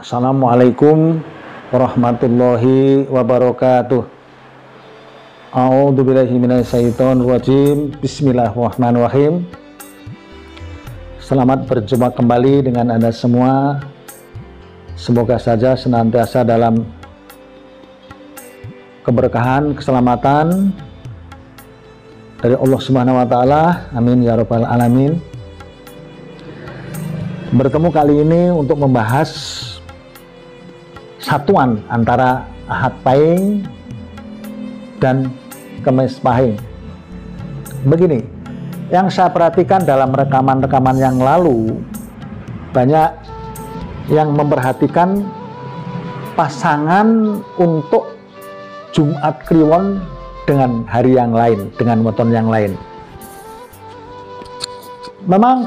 Assalamualaikum warahmatullahi wabarakatuh. A'udzubillahi minasyaitonirrajim. Bismillahirrahmanirrahim. Selamat berjumpa kembali dengan Anda semua. Semoga saja senantiasa dalam keberkahan, keselamatan dari Allah Subhanahu wa taala. Amin ya rabbal alamin. Bertemu kali ini untuk membahas satuan antara Ahad Pahing dan Kamis Pahing. Begini, yang saya perhatikan dalam rekaman-rekaman yang lalu, banyak yang memperhatikan pasangan untuk Jumat Kliwon dengan hari yang lain, dengan weton yang lain. Memang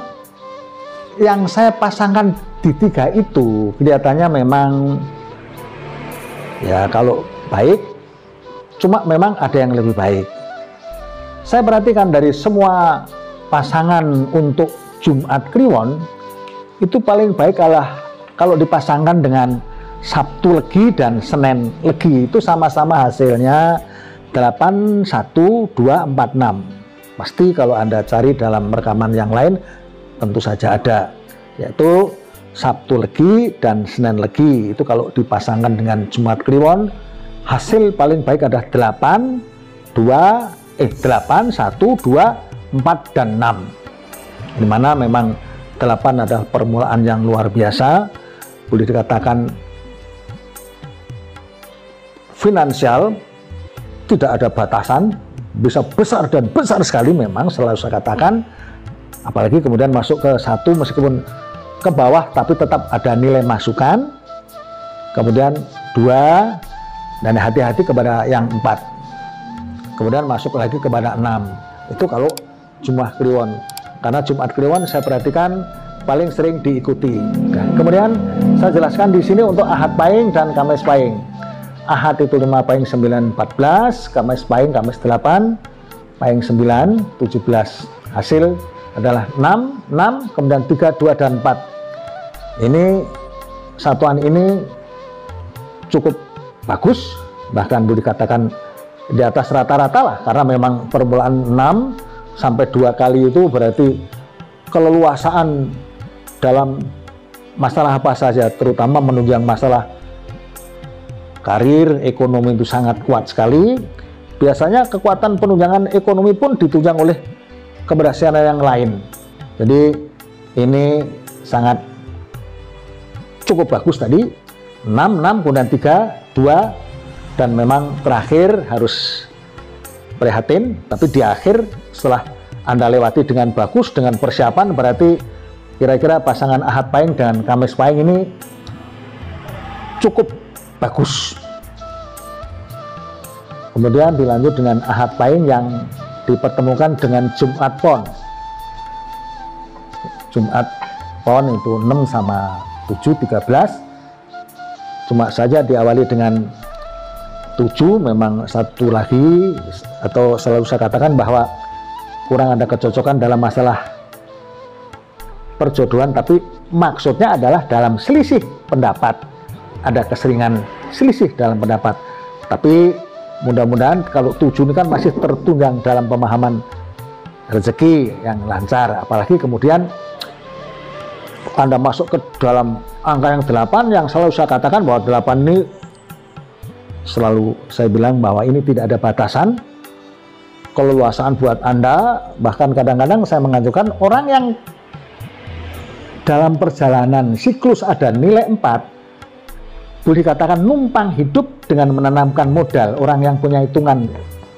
yang saya pasangkan di tiga itu kelihatannya memang ya kalau baik, cuma memang ada yang lebih baik. Saya perhatikan dari semua pasangan untuk Jumat Kliwon itu paling baik kalau dipasangkan dengan Sabtu Legi dan Senin Legi, itu sama-sama hasilnya 8, 1, 2, 4, 6. Pasti kalau Anda cari dalam rekaman yang lain tentu saja ada, yaitu Sabtu Legi dan Senin Legi. Itu kalau dipasangkan dengan Jumat Kliwon, hasil paling baik adalah 8, 1, 2, 4, dan 6. Dimana memang 8 adalah permulaan yang luar biasa, boleh dikatakan finansial, tidak ada batasan, bisa besar dan besar sekali memang, selalu saya katakan. Apalagi kemudian masuk ke 1 meskipun ke bawah tapi tetap ada nilai masukan. Kemudian 2, dan hati-hati kepada yang 4. Kemudian masuk lagi kepada 6. Itu kalau Jumat Kliwon. Karena Jumat Kliwon saya perhatikan paling sering diikuti. Kemudian saya jelaskan di sini untuk Ahad Pahing dan Kamis Pahing. Ahad itu 5, Pahing 9, 14, Kamis Pahing, Kamis 8, Pahing 9, 17. Hasil adalah 6, kemudian 3, 2, dan 4. Ini satuan ini cukup bagus, bahkan boleh dikatakan di atas rata-rata lah, karena memang permulaan 6 sampai 2 kali itu berarti keleluasaan dalam masalah apa saja, terutama menunjang masalah karir, ekonomi itu sangat kuat sekali. Biasanya kekuatan penunjangan ekonomi pun ditunjang oleh keberhasilan yang lain. Jadi ini sangat cukup bagus tadi, 6, kemudian 3, 2, dan memang terakhir harus prihatin, tapi di akhir setelah Anda lewati dengan bagus, dengan persiapan, berarti kira-kira pasangan Ahad Pahing dan Kamis Pahing ini cukup bagus. Kemudian dilanjut dengan Ahad Pahing yang dipertemukan dengan Jumat Pon. Jumat Pon itu 6 sama 7, 13. Cuma saja diawali dengan 7, memang satu lagi, atau selalu saya katakan bahwa kurang ada kecocokan dalam masalah perjodohan, tapi maksudnya adalah dalam selisih pendapat. Ada keseringan selisih dalam pendapat. Tapi mudah-mudahan kalau 7 ini kan masih tertunjang dalam pemahaman rezeki yang lancar. Apalagi kemudian Anda masuk ke dalam angka yang 8, yang selalu saya katakan bahwa 8 ini selalu saya bilang bahwa ini tidak ada batasan keleluasaan buat Anda. Bahkan kadang-kadang saya mengajukan orang yang dalam perjalanan siklus ada nilai 4, boleh dikatakan numpang hidup dengan menanamkan modal. Orang yang punya hitungan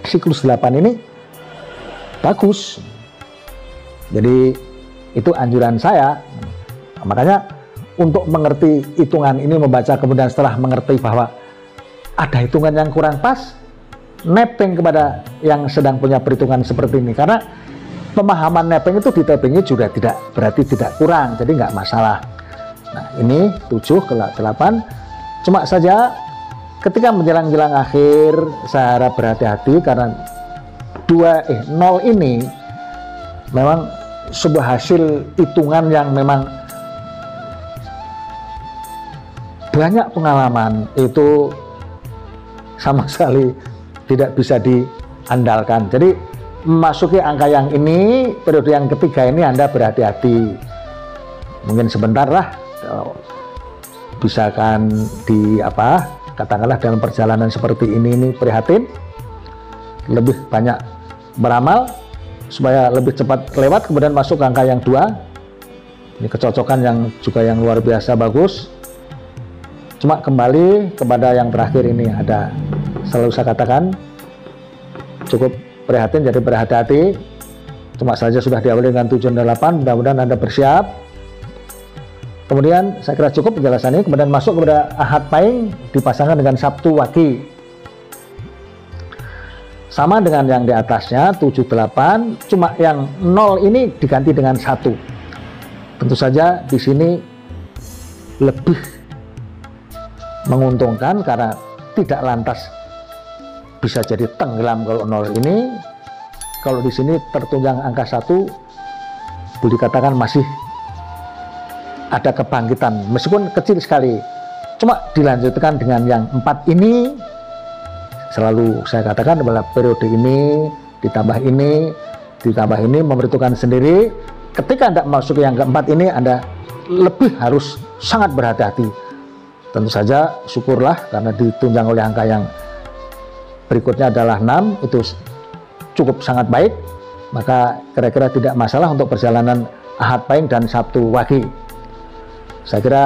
siklus 8 ini bagus. Jadi itu anjuran saya. Makanya untuk mengerti hitungan ini, membaca kemudian setelah mengerti bahwa ada hitungan yang kurang pas, mapping kepada yang sedang punya perhitungan seperti ini. Karena pemahaman mapping itu di tabbingnya juga tidak berarti tidak kurang, jadi nggak masalah. Nah ini 7 ke 8. Cuma saja ketika menjelang-jelang akhir saya harap berhati-hati, karena 0 ini memang sebuah hasil hitungan yang memang banyak pengalaman itu sama sekali tidak bisa diandalkan. Jadi memasuki angka yang ini, periode yang ketiga ini Anda berhati-hati. Mungkin sebentar lah, bisa kan katakanlah dalam perjalanan seperti ini prihatin, lebih banyak beramal supaya lebih cepat lewat, kemudian masuk ke angka yang 2. Ini kecocokan yang juga yang luar biasa bagus. Cuma kembali kepada yang terakhir ini ada, selalu saya katakan cukup prihatin, jadi berhati-hati. Cuma saja sudah diawali dengan 7 dan 8, mudah-mudahan Anda bersiap. Kemudian saya kira cukup penjelasannya. Kemudian masuk kepada Ahad Pahing dipasangkan dengan Sabtu Wage. Sama dengan yang di atasnya 7, 8, cuma yang 0 ini diganti dengan 1. Tentu saja di sini lebih menguntungkan karena tidak lantas bisa jadi tenggelam kalau 0 ini. Kalau di sini tertunjang angka 1, boleh dikatakan masih ada kebangkitan meskipun kecil sekali. Cuma dilanjutkan dengan yang 4 ini, selalu saya katakan adalah periode ini ditambah ini memberitukan sendiri. Ketika Anda masuk ke yang keempat ini, Anda lebih harus sangat berhati-hati. Tentu saja syukurlah karena ditunjang oleh angka yang berikutnya adalah 6, itu cukup sangat baik. Maka kira-kira tidak masalah untuk perjalanan Ahad Pahing dan Sabtu Wage. Saya kira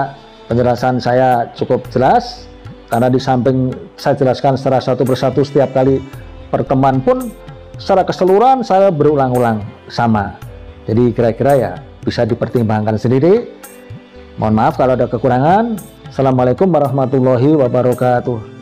penjelasan saya cukup jelas, karena di samping saya jelaskan secara satu persatu setiap kali pertemuan pun secara keseluruhan saya berulang-ulang sama. Jadi kira-kira ya bisa dipertimbangkan sendiri. Mohon maaf kalau ada kekurangan. Assalamualaikum warahmatullahi wabarakatuh.